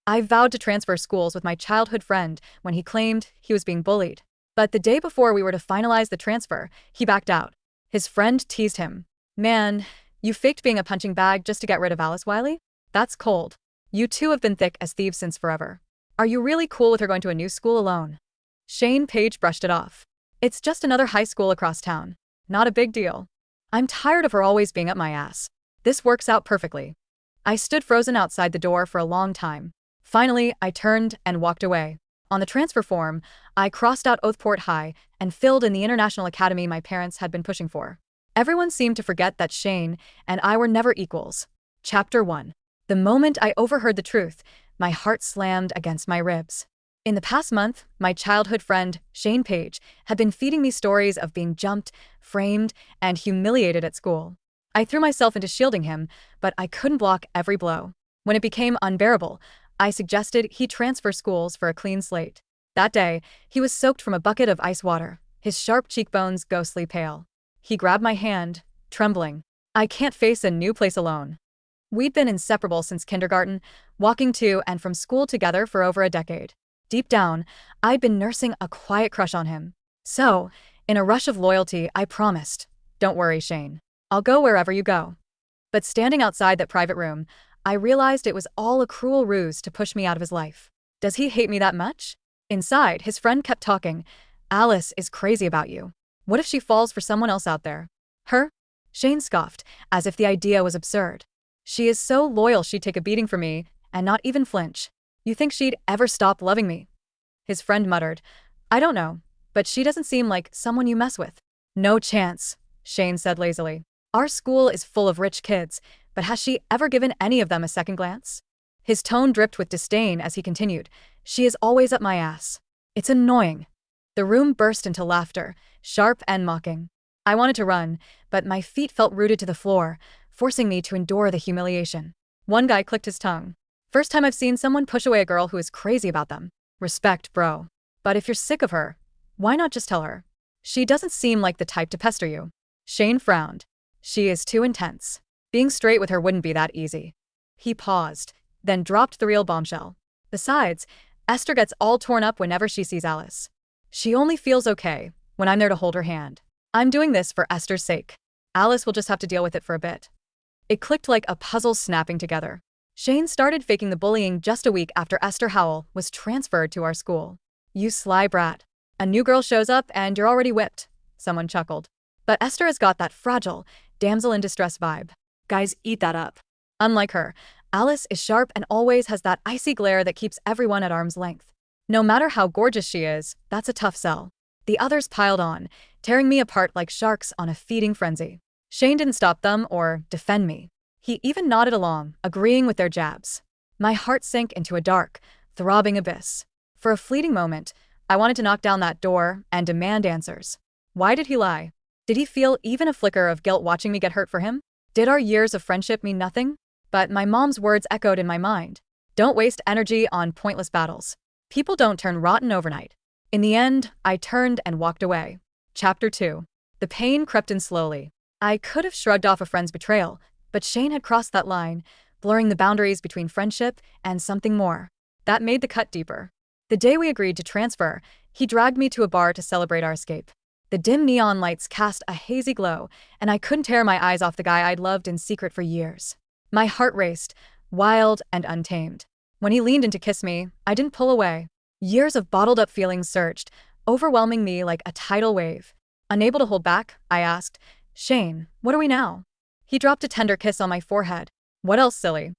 I vowed to transfer schools with my childhood friend when he claimed he was being bullied. But the day before we were to finalize the transfer, he backed out. His friend teased him. Man, you faked being a punching bag just to get rid of Alice Wiley? That's cold. You two have been thick as thieves since forever. Are you really cool with her going to a new school alone? Shane Page brushed it off. It's just another high school across town. Not a big deal. I'm tired of her always being up my ass. This works out perfectly. I stood frozen outside the door for a long time. Finally, I turned and walked away. On the transfer form, I crossed out Oatheport High and filled in the international academy my parents had been pushing for. Everyone seemed to forget that Shane and I were never equals. Chapter 1. The moment I overheard the truth, my heart slammed against my ribs. In the past month, my childhood friend, Shane Page, had been feeding me stories of being jumped, framed, and humiliated at school. I threw myself into shielding him, but I couldn't block every blow. When it became unbearable, I suggested he transfer schools for a clean slate. That day, he was soaked from a bucket of ice water, his sharp cheekbones ghostly pale. He grabbed my hand, trembling. I can't face a new place alone. We'd been inseparable since kindergarten, walking to and from school together for over a decade. Deep down, I'd been nursing a quiet crush on him. So, in a rush of loyalty, I promised, "Don't worry, Shane. I'll go wherever you go." But standing outside that private room, I realized it was all a cruel ruse to push me out of his life. Does he hate me that much? Inside, his friend kept talking. Alice is crazy about you. What if she falls for someone else out there? Her? Shane scoffed, as if the idea was absurd. She is so loyal she'd take a beating for me, and not even flinch. You think she'd ever stop loving me? His friend muttered. I don't know, but she doesn't seem like someone you mess with. No chance, Shane said lazily. Our school is full of rich kids, but has she ever given any of them a second glance? His tone dripped with disdain as he continued. She is always up my ass. It's annoying. The room burst into laughter, sharp and mocking. I wanted to run, but my feet felt rooted to the floor, forcing me to endure the humiliation. One guy clicked his tongue. First time I've seen someone push away a girl who is crazy about them. Respect, bro. But if you're sick of her, why not just tell her? She doesn't seem like the type to pester you. Shane frowned. She is too intense. Being straight with her wouldn't be that easy. He paused, then dropped the real bombshell. Besides, Esther gets all torn up whenever she sees Alice. She only feels okay when I'm there to hold her hand. I'm doing this for Esther's sake. Alice will just have to deal with it for a bit. It clicked like a puzzle snapping together. Shane started faking the bullying just a week after Esther Howell was transferred to our school. You sly brat. A new girl shows up and you're already whipped, someone chuckled. But Esther has got that fragile, damsel in distress vibe. Guys eat that up. Unlike her, Alice is sharp and always has that icy glare that keeps everyone at arm's length. No matter how gorgeous she is, that's a tough sell. The others piled on, tearing me apart like sharks on a feeding frenzy. Shane didn't stop them or defend me. He even nodded along, agreeing with their jabs. My heart sank into a dark, throbbing abyss. For a fleeting moment, I wanted to knock down that door and demand answers. Why did he lie? Did he feel even a flicker of guilt watching me get hurt for him? Did our years of friendship mean nothing? But my mom's words echoed in my mind. Don't waste energy on pointless battles. People don't turn rotten overnight. In the end, I turned and walked away. Chapter 2. The pain crept in slowly. I could have shrugged off a friend's betrayal, but Shane had crossed that line, blurring the boundaries between friendship and something more. That made the cut deeper. The day we agreed to transfer, he dragged me to a bar to celebrate our escape. The dim neon lights cast a hazy glow, and I couldn't tear my eyes off the guy I'd loved in secret for years. My heart raced, wild and untamed. When he leaned in to kiss me, I didn't pull away. Years of bottled-up feelings surged, overwhelming me like a tidal wave. Unable to hold back, I asked, Shane, what are we now? He dropped a tender kiss on my forehead. What else, silly?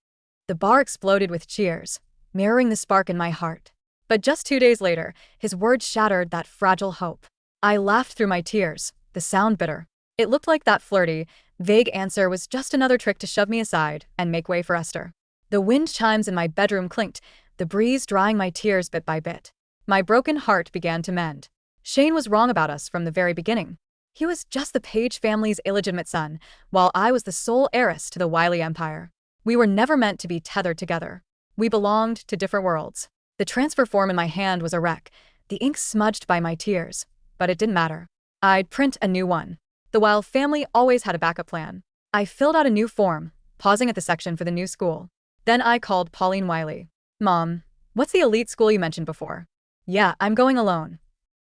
The bar exploded with cheers, mirroring the spark in my heart. But just 2 days later, his words shattered that fragile hope. I laughed through my tears, the sound bitter. It looked like that flirty, vague answer was just another trick to shove me aside and make way for Esther. The wind chimes in my bedroom clinked, the breeze drying my tears bit by bit. My broken heart began to mend. Shane was wrong about us from the very beginning. He was just the Page family's illegitimate son, while I was the sole heiress to the Wiley empire. We were never meant to be tethered together. We belonged to different worlds. The transfer form in my hand was a wreck, the ink smudged by my tears. But it didn't matter. I'd print a new one. The Wiley family always had a backup plan. I filled out a new form, pausing at the section for the new school. Then I called Pauline Wiley. Mom, what's the elite school you mentioned before? Yeah, I'm going alone.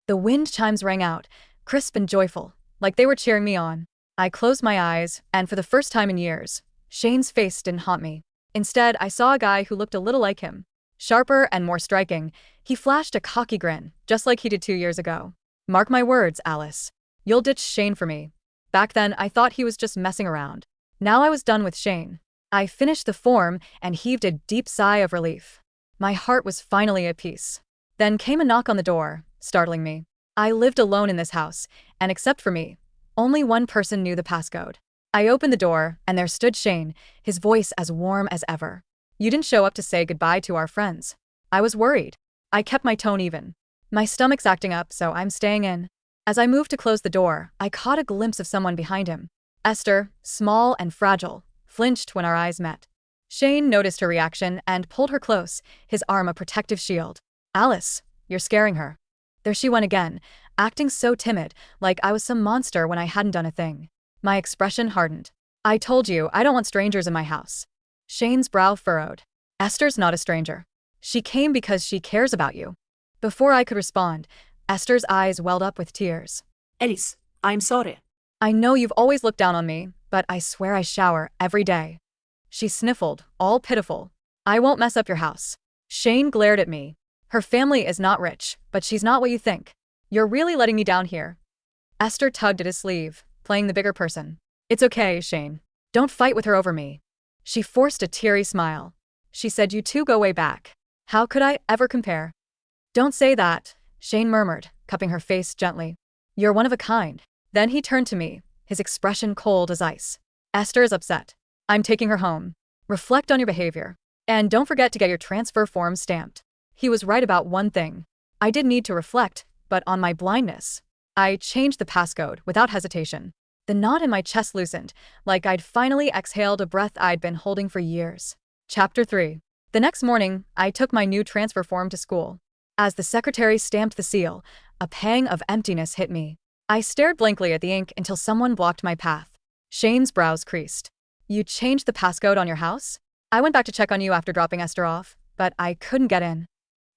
The wind chimes rang out, crisp and joyful, like they were cheering me on. I closed my eyes, and for the first time in years, Shane's face didn't haunt me. Instead, I saw a guy who looked a little like him. Sharper and more striking, he flashed a cocky grin, just like he did 2 years ago. Mark my words, Alice. You'll ditch Shane for me. Back then, I thought he was just messing around. Now I was done with Shane. I finished the form and heaved a deep sigh of relief. My heart was finally at peace. Then came a knock on the door, startling me. I lived alone in this house, and except for me, only one person knew the passcode. I opened the door, and there stood Shane, his voice as warm as ever. You didn't show up to say goodbye to our friends. I was worried. I kept my tone even. My stomach's acting up, so I'm staying in. As I moved to close the door, I caught a glimpse of someone behind him. Esther, small and fragile, flinched when our eyes met. Shane noticed her reaction and pulled her close, his arm a protective shield. Alice, you're scaring her. There she went again, acting so timid, like I was some monster when I hadn't done a thing. My expression hardened. I told you, I don't want strangers in my house. Shane's brow furrowed. Esther's not a stranger. She came because she cares about you. Before I could respond, Esther's eyes welled up with tears. Alice, I'm sorry. I know you've always looked down on me, but I swear I shower every day. She sniffled, all pitiful. I won't mess up your house. Shane glared at me. Her family is not rich, but she's not what you think. You're really letting me down here. Esther tugged at his sleeve, playing the bigger person. It's okay, Shane. Don't fight with her over me. She forced a teary smile. She said you two go way back. How could I ever compare? Don't say that, Shane murmured, cupping her face gently. You're one of a kind. Then he turned to me, his expression cold as ice. Esther is upset. I'm taking her home. Reflect on your behavior. And don't forget to get your transfer form stamped. He was right about one thing. I did need to reflect, but on my blindness. I changed the passcode without hesitation. The knot in my chest loosened, like I'd finally exhaled a breath I'd been holding for years. Chapter 3. The next morning, I took my new transfer form to school. As the secretary stamped the seal, a pang of emptiness hit me. I stared blankly at the ink until someone blocked my path. Shane's brows creased. You changed the passcode on your house? I went back to check on you after dropping Esther off, but I couldn't get in.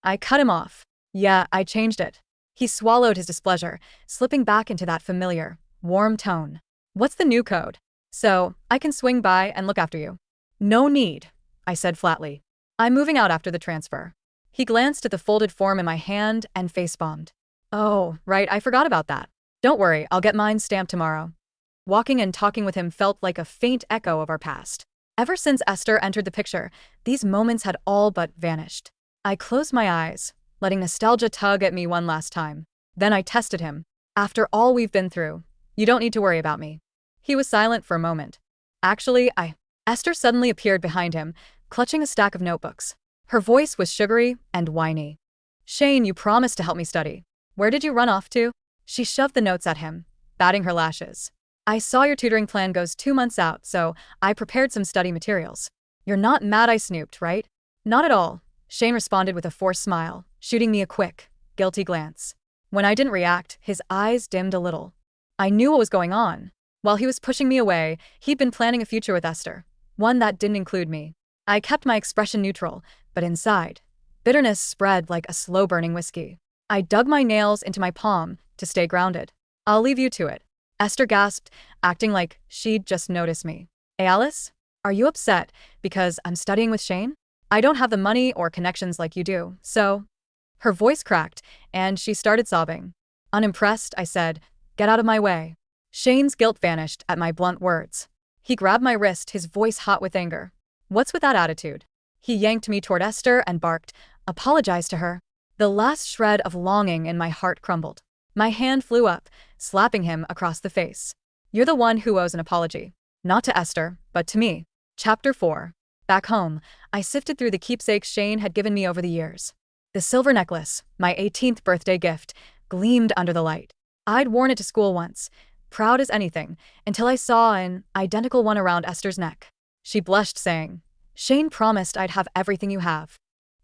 I cut him off. Yeah, I changed it. He swallowed his displeasure, slipping back into that familiar, warm tone. What's the new code? So, I can swing by and look after you. No need, I said flatly. I'm moving out after the transfer. He glanced at the folded form in my hand and face-bombed. Oh, right, I forgot about that. Don't worry, I'll get mine stamped tomorrow. Walking and talking with him felt like a faint echo of our past. Ever since Esther entered the picture, these moments had all but vanished. I closed my eyes, letting nostalgia tug at me one last time. Then I tested him. After all we've been through, you don't need to worry about me. He was silent for a moment. Actually, Esther suddenly appeared behind him, clutching a stack of notebooks. Her voice was sugary and whiny. Shane, you promised to help me study. Where did you run off to? She shoved the notes at him, batting her lashes. I saw your tutoring plan goes 2 months out, so I prepared some study materials. You're not mad I snooped, right? Not at all, Shane responded with a forced smile, shooting me a quick, guilty glance. When I didn't react, his eyes dimmed a little. I knew what was going on. While he was pushing me away, he'd been planning a future with Esther, one that didn't include me. I kept my expression neutral, but inside, bitterness spread like a slow-burning whiskey. I dug my nails into my palm to stay grounded. I'll leave you to it, Esther gasped, acting like she'd just noticed me. Hey Alice, are you upset because I'm studying with Shane? I don't have the money or connections like you do, so... Her voice cracked, and she started sobbing. Unimpressed, I said, get out of my way. Shane's guilt vanished at my blunt words. He grabbed my wrist, his voice hot with anger. What's with that attitude? He yanked me toward Esther and barked, apologize to her. The last shred of longing in my heart crumbled. My hand flew up, slapping him across the face. You're the one who owes an apology. Not to Esther, but to me. Chapter 4. Back home, I sifted through the keepsakes Shane had given me over the years. The silver necklace, my 18th birthday gift, gleamed under the light. I'd worn it to school once, proud as anything, until I saw an identical one around Esther's neck. She blushed, saying, Shane promised I'd have everything you have.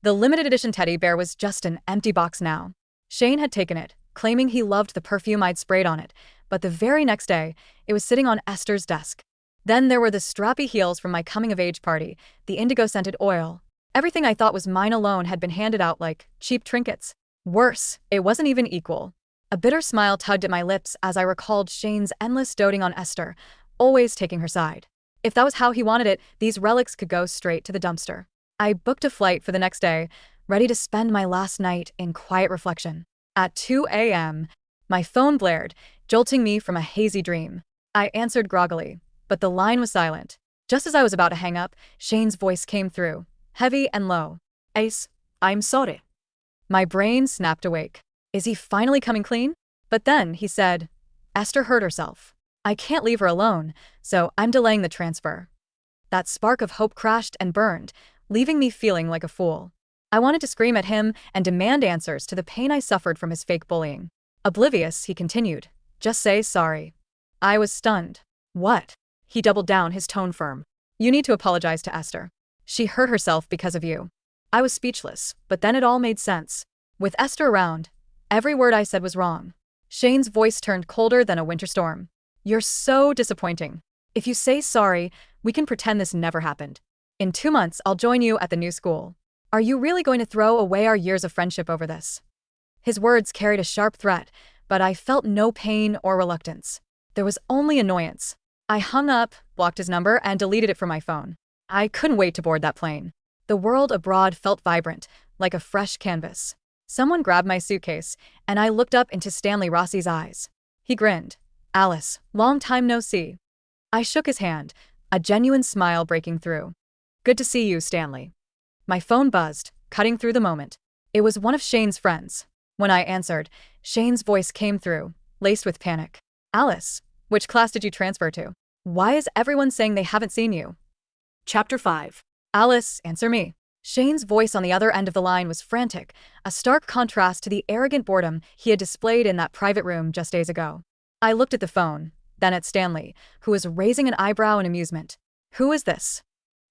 The limited edition teddy bear was just an empty box now. Shane had taken it, claiming he loved the perfume I'd sprayed on it, but the very next day, it was sitting on Esther's desk. Then there were the strappy heels from my coming-of-age party, the indigo-scented oil, Everything I thought was mine alone had been handed out like cheap trinkets. Worse, it wasn't even equal. A bitter smile tugged at my lips as I recalled Shane's endless doting on Esther, always taking her side. If that was how he wanted it, these relics could go straight to the dumpster. I booked a flight for the next day, ready to spend my last night in quiet reflection. At 2 a.m., my phone blared, jolting me from a hazy dream. I answered groggily, but the line was silent. Just as I was about to hang up, Shane's voice came through, heavy and low. Ace, I'm sorry. My brain snapped awake. Is he finally coming clean? But then he said, Esther hurt herself. I can't leave her alone, so I'm delaying the transfer. That spark of hope crashed and burned, leaving me feeling like a fool. I wanted to scream at him and demand answers to the pain I suffered from his fake bullying. Oblivious, he continued, just say sorry. I was stunned. What? He doubled down, his tone firm. You need to apologize to Esther. She hurt herself because of you. I was speechless, but then it all made sense. With Esther around, every word I said was wrong. Shane's voice turned colder than a winter storm. You're so disappointing. If you say sorry, we can pretend this never happened. In 2 months, I'll join you at the new school. Are you really going to throw away our years of friendship over this? His words carried a sharp threat, but I felt no pain or reluctance. There was only annoyance. I hung up, blocked his number, and deleted it from my phone. I couldn't wait to board that plane. The world abroad felt vibrant, like a fresh canvas. Someone grabbed my suitcase, and I looked up into Stanley Rossi's eyes. He grinned. Alice, long time no see. I shook his hand, a genuine smile breaking through. Good to see you, Stanley. My phone buzzed, cutting through the moment. It was one of Shane's friends. When I answered, Shane's voice came through, laced with panic. Alice, which class did you transfer to? Why is everyone saying they haven't seen you? Chapter 5. Alice, answer me. Shane's voice on the other end of the line was frantic, a stark contrast to the arrogant boredom he had displayed in that private room just days ago. I looked at the phone, then at Stanley, who was raising an eyebrow in amusement. Who is this?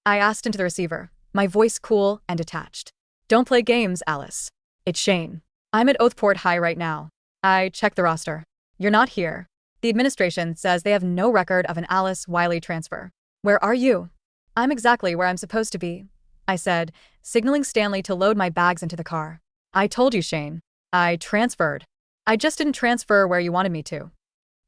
I asked into the receiver, my voice cool and detached. Don't play games, Alice. It's Shane. I'm at Oatheport High right now. I checked the roster. You're not here. The administration says they have no record of an Alice Wiley transfer. Where are you? I'm exactly where I'm supposed to be, I said, signaling Stanley to load my bags into the car. I told you, Shane. I transferred. I just didn't transfer where you wanted me to.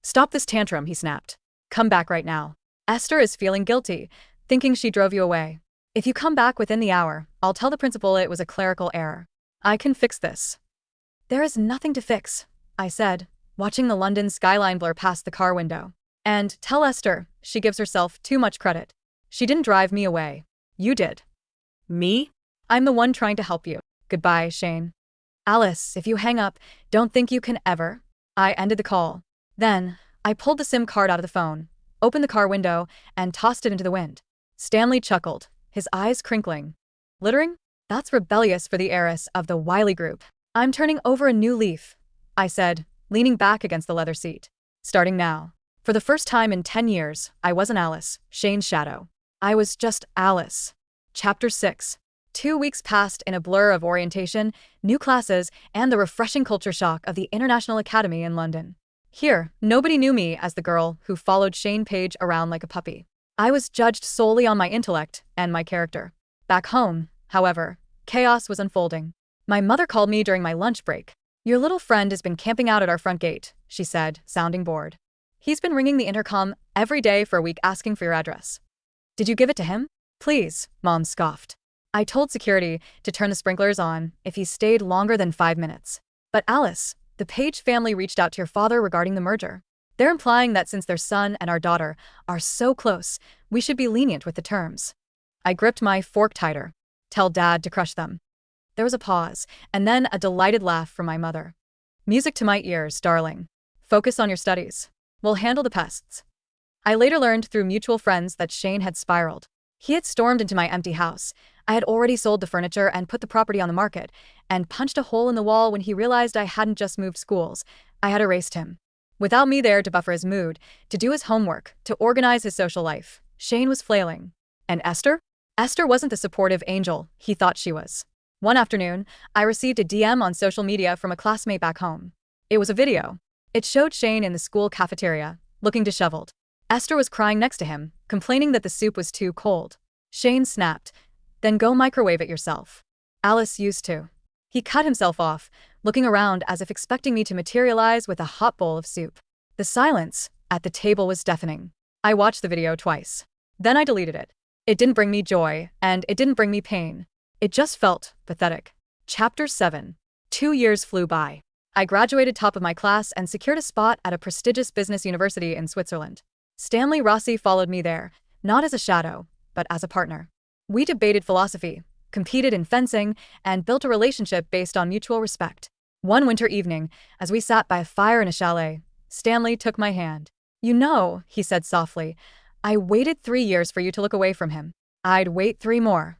Stop this tantrum, he snapped. Come back right now. Esther is feeling guilty, thinking she drove you away. If you come back within the hour, I'll tell the principal it was a clerical error. I can fix this. There is nothing to fix, I said, watching the London skyline blur past the car window. And tell Esther she gives herself too much credit. She didn't drive me away. You did. Me? I'm the one trying to help you. Goodbye, Shane. Alice, if you hang up, don't think you can ever. I ended the call. Then, I pulled the SIM card out of the phone, opened the car window, and tossed it into the wind. Stanley chuckled, his eyes crinkling. Littering? That's rebellious for the heiress of the Wiley Group. I'm turning over a new leaf, I said, leaning back against the leather seat. Starting now. For the first time in 10 years, I wasn't Alice, Shane's shadow. I was just Alice. Chapter 6. 2 weeks passed in a blur of orientation, new classes, and the refreshing culture shock of the International Academy in London. Here, nobody knew me as the girl who followed Shane Page around like a puppy. I was judged solely on my intellect and my character. Back home, however, chaos was unfolding. My mother called me during my lunch break. Your little friend has been camping out at our front gate, she said, sounding bored. He's been ringing the intercom every day for a week asking for your address. Did you give it to him? Please, Mom scoffed. I told security to turn the sprinklers on if he stayed longer than 5 minutes. But Alice, the Page family reached out to your father regarding the merger. They're implying that since their son and our daughter are so close, we should be lenient with the terms. I gripped my fork tighter. Tell Dad to crush them. There was a pause, and then a delighted laugh from my mother. Music to my ears, darling. Focus on your studies. We'll handle the pests. I later learned through mutual friends that Shane had spiraled. He had stormed into my empty house. I had already sold the furniture and put the property on the market, and punched a hole in the wall when he realized I hadn't just moved schools. I had erased him. Without me there to buffer his mood, to do his homework, to organize his social life, Shane was flailing. And Esther? Esther wasn't the supportive angel he thought she was. One afternoon, I received a DM on social media from a classmate back home. It was a video. It showed Shane in the school cafeteria, looking disheveled. Esther was crying next to him, complaining that the soup was too cold. Shane snapped, Then go microwave it yourself. Alice used to. He cut himself off, looking around as if expecting me to materialize with a hot bowl of soup. The silence at the table was deafening. I watched the video twice. Then I deleted it. It didn't bring me joy, and it didn't bring me pain. It just felt pathetic. Chapter 7. 2 years flew by. I graduated top of my class and secured a spot at a prestigious business university in Switzerland. Stanley Rossi followed me there, not as a shadow, but as a partner. We debated philosophy, competed in fencing, and built a relationship based on mutual respect. One winter evening, as we sat by a fire in a chalet, Stanley took my hand. "You know," he said softly, "I waited 3 years for you to look away from him. I'd wait 3 more.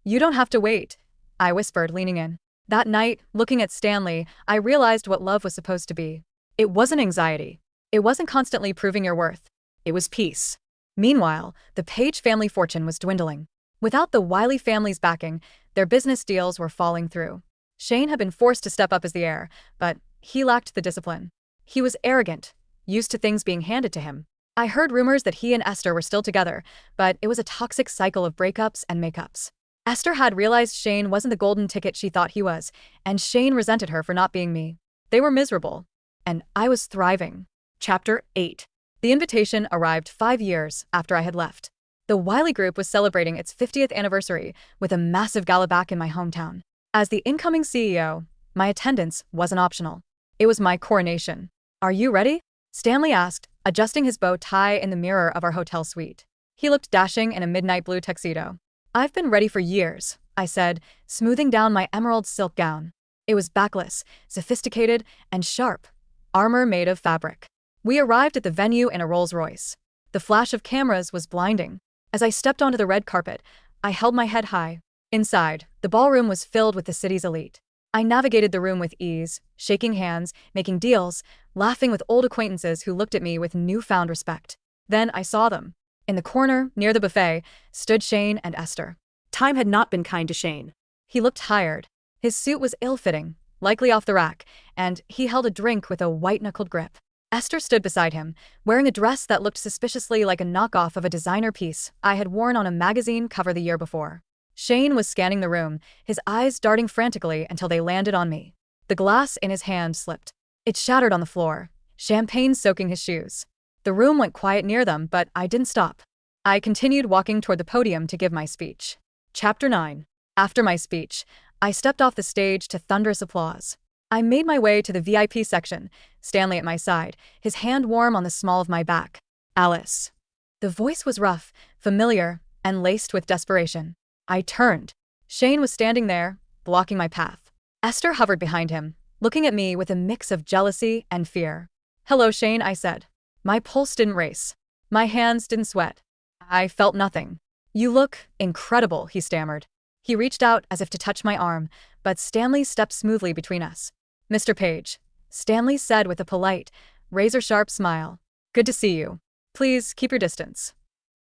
You don't have to wait," I whispered, leaning in. That night, looking at Stanley, I realized what love was supposed to be. It wasn't anxiety. It wasn't constantly proving your worth. It was peace. Meanwhile, the Page family fortune was dwindling. Without the Wiley family's backing, their business deals were falling through. Shane had been forced to step up as the heir, but he lacked the discipline. He was arrogant, used to things being handed to him. I heard rumors that he and Esther were still together, but it was a toxic cycle of breakups and makeups. Esther had realized Shane wasn't the golden ticket she thought he was, and Shane resented her for not being me. They were miserable, and I was thriving. Chapter 8. The invitation arrived 5 years after I had left. The Wiley Group was celebrating its 50th anniversary with a massive gala back in my hometown. As the incoming CEO, my attendance wasn't optional. It was my coronation. "Are you ready?" Stanley asked, adjusting his bow tie in the mirror of our hotel suite. He looked dashing in a midnight blue tuxedo. "I've been ready for years," I said, smoothing down my emerald silk gown. It was backless, sophisticated, and sharp, armor made of fabric. We arrived at the venue in a Rolls-Royce. The flash of cameras was blinding. As I stepped onto the red carpet, I held my head high. Inside, the ballroom was filled with the city's elite. I navigated the room with ease, shaking hands, making deals, laughing with old acquaintances who looked at me with newfound respect. Then I saw them. In the corner, near the buffet, stood Shane and Esther. Time had not been kind to Shane. He looked tired. His suit was ill-fitting, likely off the rack, and he held a drink with a white-knuckled grip. Esther stood beside him, wearing a dress that looked suspiciously like a knockoff of a designer piece I had worn on a magazine cover the year before. Shane was scanning the room, his eyes darting frantically until they landed on me. The glass in his hand slipped. It shattered on the floor, champagne soaking his shoes. The room went quiet near them, but I didn't stop. I continued walking toward the podium to give my speech. Chapter 9. After my speech, I stepped off the stage to thunderous applause. I made my way to the VIP section, Stanley at my side, his hand warm on the small of my back. "Alice." The voice was rough, familiar, and laced with desperation. I turned. Shane was standing there, blocking my path. Esther hovered behind him, looking at me with a mix of jealousy and fear. "Hello, Shane," I said. My pulse didn't race. My hands didn't sweat. I felt nothing. "You look incredible," he stammered. He reached out as if to touch my arm, but Stanley stepped smoothly between us. "Mr. Page," Stanley said with a polite, razor-sharp smile. "Good to see you. Please keep your distance."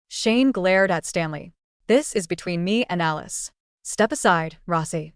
Shane glared at Stanley. "This is between me and Alice. Step aside, Rossi."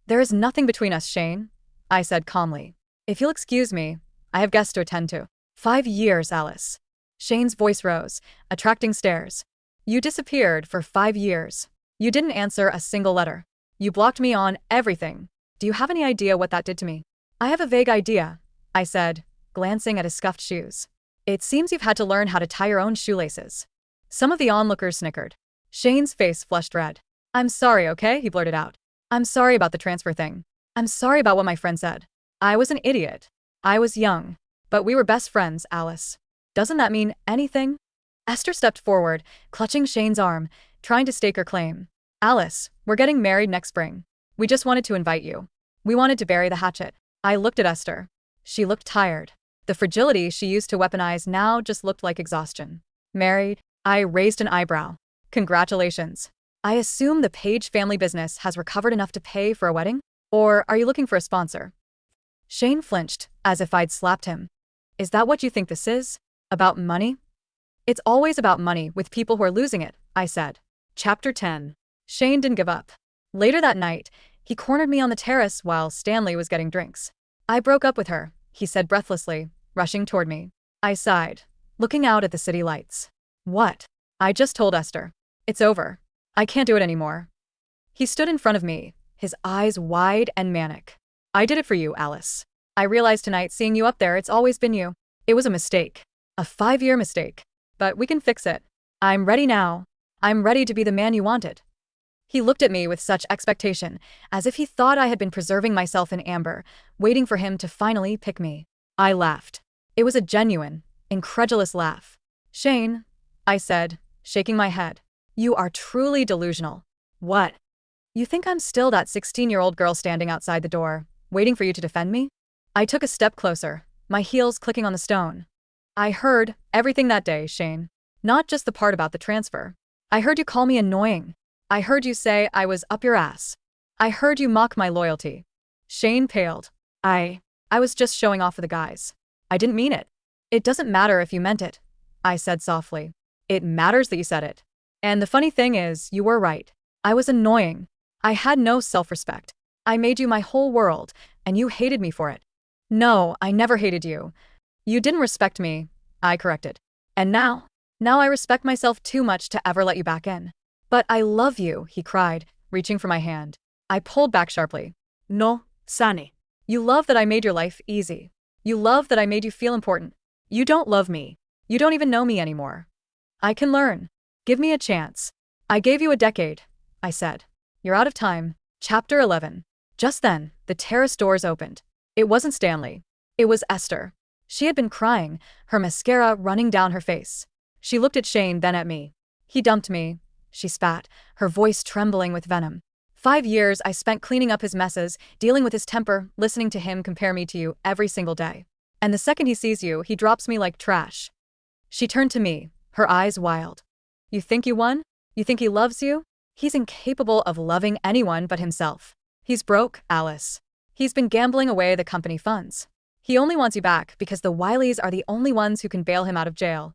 "There is nothing between us, Shane," I said calmly. "If you'll excuse me, I have guests to attend to." 5 years, Alice." Shane's voice rose, attracting stares. "You disappeared for 5 years. You didn't answer a single letter. You blocked me on everything. Do you have any idea what that did to me?" "I have a vague idea," I said, glancing at his scuffed shoes. "It seems you've had to learn how to tie your own shoelaces." Some of the onlookers snickered. Shane's face flushed red. "I'm sorry, okay?" he blurted out. "I'm sorry about the transfer thing. I'm sorry about what my friend said. I was an idiot. I was young. But we were best friends, Alice. Doesn't that mean anything?" Esther stepped forward, clutching Shane's arm, trying to stake her claim. "Alice, we're getting married next spring. We just wanted to invite you. We wanted to bury the hatchet." I looked at Esther. She looked tired. The fragility she used to weaponize now just looked like exhaustion. "Married?" I raised an eyebrow. "Congratulations. I assume the Page family business has recovered enough to pay for a wedding? Or are you looking for a sponsor?" Shane flinched, as if I'd slapped him. "Is that what you think this is? About money?" "It's always about money with people who are losing it," I said. Chapter 10. Shane didn't give up. Later that night, he cornered me on the terrace while Stanley was getting drinks. "I broke up with her," he said breathlessly, rushing toward me. I sighed, looking out at the city lights. "What?" "I just told Esther. It's over. I can't do it anymore." He stood in front of me, his eyes wide and manic. I did it for you, Alice. I realized tonight seeing you up there, it's always been you. It was a mistake. A 5-year mistake. But we can fix it. I'm ready now. I'm ready to be the man you wanted. He looked at me with such expectation, as if he thought I had been preserving myself in amber, waiting for him to finally pick me. I laughed. It was a genuine, incredulous laugh. Shane, I said, shaking my head. You are truly delusional. What? You think I'm still that 16-year-old girl standing outside the door, waiting for you to defend me? I took a step closer, my heels clicking on the stone. I heard everything that day, Shane. Not just the part about the transfer. I heard you call me annoying. I heard you say I was up your ass. I heard you mock my loyalty. Shane paled. I was just showing off for the guys. I didn't mean it. It doesn't matter if you meant it, I said softly. It matters that you said it. And the funny thing is, you were right. I was annoying. I had no self-respect. I made you my whole world, and you hated me for it. No, I never hated you. You didn't respect me, I corrected. And now I respect myself too much to ever let you back in. But I love you, he cried, reaching for my hand. I pulled back sharply. No, Sani. You love that I made your life easy. You love that I made you feel important. You don't love me. You don't even know me anymore. I can learn. Give me a chance. I gave you a decade, I said. You're out of time. Chapter 11. Just then, the terrace doors opened. It wasn't Stanley. It was Esther. She had been crying, her mascara running down her face. She looked at Shane, then at me. He dumped me, she spat, her voice trembling with venom. 5 years I spent cleaning up his messes, dealing with his temper, listening to him compare me to you every single day. And the second he sees you, he drops me like trash. She turned to me, her eyes wild. You think you won? You think he loves you? He's incapable of loving anyone but himself. He's broke, Alice. He's been gambling away the company funds. He only wants you back because the Wileys are the only ones who can bail him out of jail.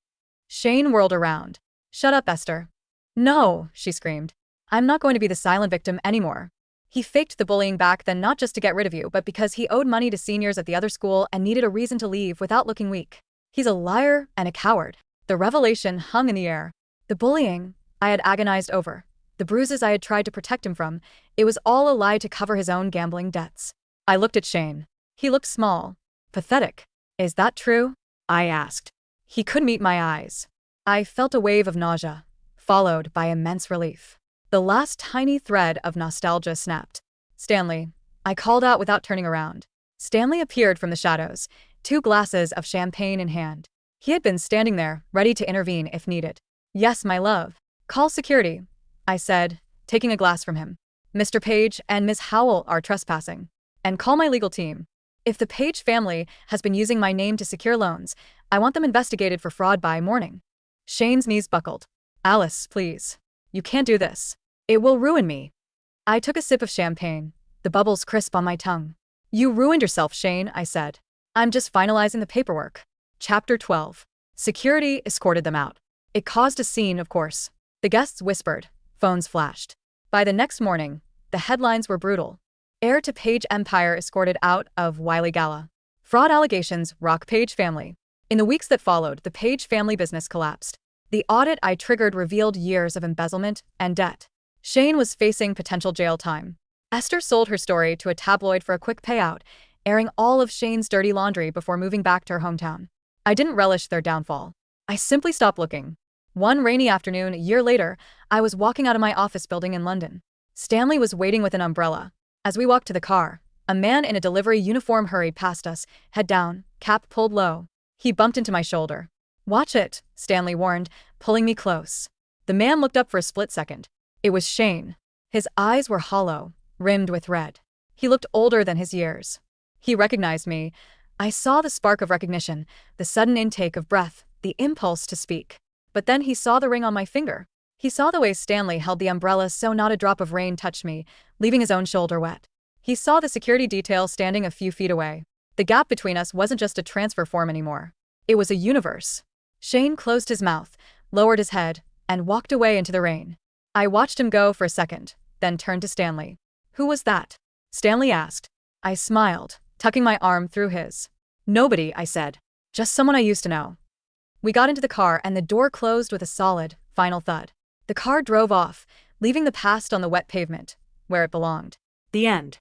Shane whirled around. Shut up, Esther. No, she screamed. I'm not going to be the silent victim anymore. He faked the bullying back then not just to get rid of you, but because he owed money to seniors at the other school and needed a reason to leave without looking weak. He's a liar and a coward. The revelation hung in the air. The bullying I had agonized over, the bruises I had tried to protect him from, it was all a lie to cover his own gambling debts. I looked at Shane. He looked small, pathetic. Is that true? I asked. He couldn't meet my eyes. I felt a wave of nausea, followed by immense relief. The last tiny thread of nostalgia snapped. Stanley, I called out without turning around. Stanley appeared from the shadows, 2 glasses of champagne in hand. He had been standing there, ready to intervene if needed. Yes, my love. Call security, I said, taking a glass from him. Mr. Page and Ms. Howell are trespassing. And call my legal team. If the Page family has been using my name to secure loans, I want them investigated for fraud by morning. Shane's knees buckled. Alice, please. You can't do this. It will ruin me. I took a sip of champagne, the bubbles crisp on my tongue. You ruined yourself, Shane, I said. I'm just finalizing the paperwork. Chapter 12. Security escorted them out. It caused a scene, of course. The guests whispered. Phones flashed. By the next morning, the headlines were brutal. Heir to Page Empire escorted out of Wiley Gala. Fraud allegations rock Page family. In the weeks that followed, the Page family business collapsed. The audit I triggered revealed years of embezzlement and debt. Shane was facing potential jail time. Esther sold her story to a tabloid for a quick payout, airing all of Shane's dirty laundry before moving back to her hometown. I didn't relish their downfall. I simply stopped looking. One rainy afternoon, a year later, I was walking out of my office building in London. Stanley was waiting with an umbrella. As we walked to the car, a man in a delivery uniform hurried past us, head down, cap pulled low. He bumped into my shoulder. Watch it, Stanley warned, pulling me close. The man looked up for a split second. It was Shane. His eyes were hollow, rimmed with red. He looked older than his years. He recognized me. I saw the spark of recognition, the sudden intake of breath, the impulse to speak. But then he saw the ring on my finger. He saw the way Stanley held the umbrella so not a drop of rain touched me, leaving his own shoulder wet. He saw the security detail standing a few feet away. The gap between us wasn't just a transfer form anymore. It was a universe. Shane closed his mouth, lowered his head, and walked away into the rain. I watched him go for a second, then turned to Stanley. Who was that? Stanley asked. I smiled, tucking my arm through his. Nobody, I said. Just someone I used to know. We got into the car and the door closed with a solid, final thud. The car drove off, leaving the past on the wet pavement, where it belonged. The end.